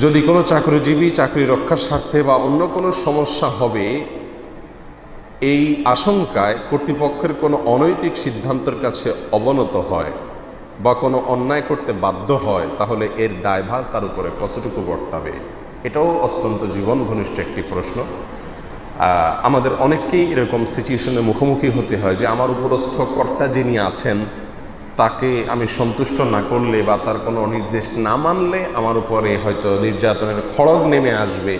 যদি কোনো চাকরিজীবী চাকরি রক্ষার স্বার্থে বা অন্য কোনো সমস্যা হবে এই আশঙ্কায় কর্তৃপক্ষের কোনো অনৈতিক সিদ্ধান্তের কাছে অবনত হয় বা কোনো অন্যায় করতে বাধ্য হয়, তাহলে এর দায়ভার তার উপরে কতটুকু বর্তাবে? এটাও অত্যন্ত জীবন ঘনিষ্ঠ একটি প্রশ্ন। আমাদের অনেককেই এরকম সিচুয়েশনে মুখোমুখি হতে হয় যে আমার উপরস্থ কর্তা যিনি আছেন তাকে আমি সন্তুষ্ট না করলে বা তার কোনো নির্দেশ না মানলে আমার উপরে হয়তো নির্যাতনের খড়গ নেমে আসবে,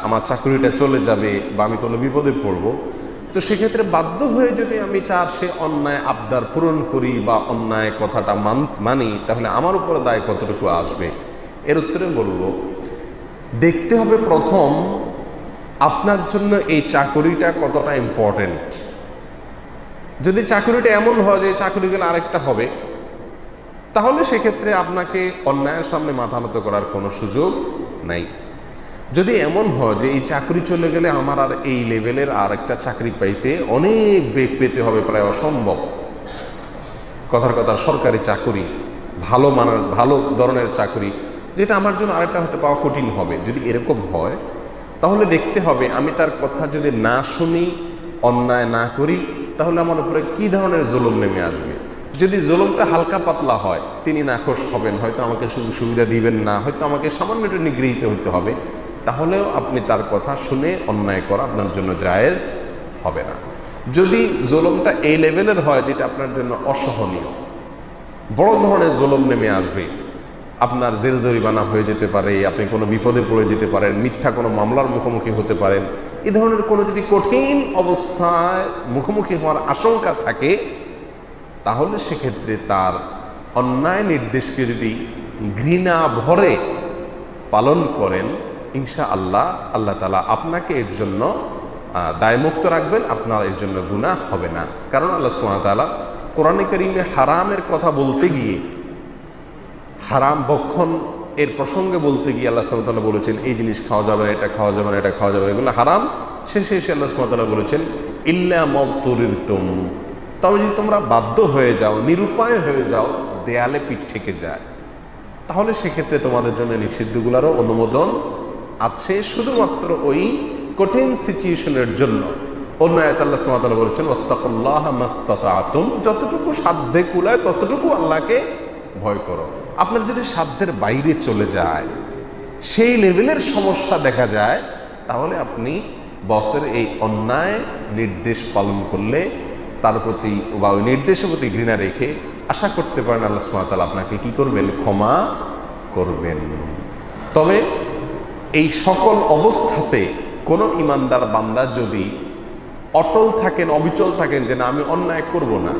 আমার চাকরিটা চলে যাবে বা আমি কোনো বিপদে পড়ব। তো সেক্ষেত্রে বাধ্য হয়ে যদি আমি তার সে অন্যায় আবদার পূরণ করি বা অন্যায় কথাটা মানি, তাহলে আমার উপরে দায় কতটুকু আসবে? এর উত্তরে বলবো, দেখতে হবে প্রথম আপনার জন্য এই চাকরিটা কতটা ইম্পর্টেন্ট। যদি চাকরিটা এমন হয় যে চাকরি গেলে আরেকটা হবে, তাহলে সেক্ষেত্রে আপনাকে অন্যায়ের সামনে মাথা নত করার কোনো সুযোগ নাই। যদি এমন হয় যে এই চাকরি চলে গেলে আমার আর এই লেভেলের আর একটা চাকরি পাইতে অনেক বেগ পেতে হবে, প্রায় অসম্ভব, কথার কথা সরকারি চাকরি, ভালো মানের ভালো ধরনের চাকরি, যেটা আমার জন্য আরেকটা হতে পাওয়া কঠিন হবে, যদি এরকম হয় তাহলে দেখতে হবে আমি তার কথা যদি না শুনি, অন্যায় না করি, তাহলে আমার উপরে কি ধরনের জুলুম নেমে আসবে। যদি জুলুমটা হালকা পাতলা হয়, তিনি নাখোশ হবেন, হয়তো আমাকে সুযোগ সুবিধা দিবেন না, হয়তো আমাকে সামান্য একটু নিগৃহীত হতে হবে, তাহলেও আপনি তার কথা শুনে অন্যায় করা আপনার জন্য জায়েজ হবে না। যদি জুলুমটা এই লেভেলের হয় যেটা আপনার জন্য অসহনীয়, বড় ধরনের জুলুম নেমে আসবে, আপনার জেল জরিমানা হয়ে যেতে পারে, আপনি কোনো বিপদে পড়ে যেতে পারেন, মিথ্যা কোনো মামলার মুখোমুখি হতে পারেন, এই ধরনের কোনো যদি কঠিন অবস্থায় মুখোমুখি হওয়ার আশঙ্কা থাকে, তাহলে সেক্ষেত্রে তার অন্যায় নির্দেশকে যদি ঘৃণা ভরে পালন করেন, ইনশাআল্লাহ আল্লাহ তাআলা আপনাকে এর জন্য দায়মুক্ত রাখবেন, আপনার এর জন্য গুনাহ হবে না। কারণ আল্লাহ সুবহানাহু ওয়া তাআলা কোরআনে কারীমে হারামের কথা বলতে গিয়ে, হারাম ভক্ষণ এর প্রসঙ্গে বলতে গিয়ে আল্লাহ সুবহানাহু ওয়া তাআলা বলেছেন এই জিনিস খাওয়া যাবে না, এটা খাওয়া যাবে না, এটা খাওয়া যাবে না, এগুলো হারাম। শেষে এসে আল্লাহ সুবহানাহু ওয়া তাআলা বলেছেন ইল্লা মাতুরিরতুম, তবে যদি তোমরা বাধ্য হয়ে যাও, নিরুপায় হয়ে যাও, দেয়ালে পিঠ ঠেকে যায়, তাহলে সেক্ষেত্রে তোমাদের জন্য নিষিদ্ধগুলোরও অনুমোদন আছে, শুধুমাত্র ওই কঠিন সিচুয়েশনের জন্য। অন্য আয়াতে আল্লাহ সুবহানাহু ওয়া তাআলা বলেছেন ওয়াত্তাকুল্লাহা মাসতাতা'তুম, যতটুকু সাধ্যে কুলায় ততটুকু আল্লাহকে ভয় করো। আপনার যদি সাধ্যের বাইরে চলে যায়, সেই লেভেলের সমস্যা দেখা যায়, তাহলে আপনি বসের এই অন্যায় নির্দেশ পালন করলে তার প্রতি বা ওই নির্দেশের প্রতি ঘৃণা রেখে আশা করতে পারেন আল্লাহ সুবহানাহু ওয়া তাআলা আপনাকে কি করবেন? ক্ষমা করবেন। তবে এই সকল অবস্থাতে কোনো ইমানদার বান্দা যদি অটল থাকেন, অবিচল থাকেন যে না আমি অন্যায় করব না,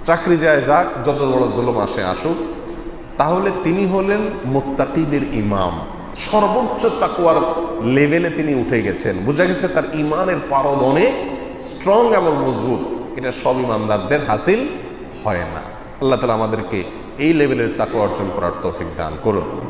চাকরি যায় যাক, যত বড় জুলুম আসে আসুক, তাহলে তিনি হলেন মুত্তাকিদের ইমাম, সর্বোচ্চ তাকওয়ার লেভেলে তিনি উঠে গেছেন। বোঝা গেছে তার ইমানের পারদ অনেক স্ট্রং এবং মজবুত। এটা সব ইমানদারদের হাসিল হয় না। আল্লাহ তাআলা আমাদেরকে এই লেভেলের তাকওয়া অর্জন করার তৌফিক দান করুন।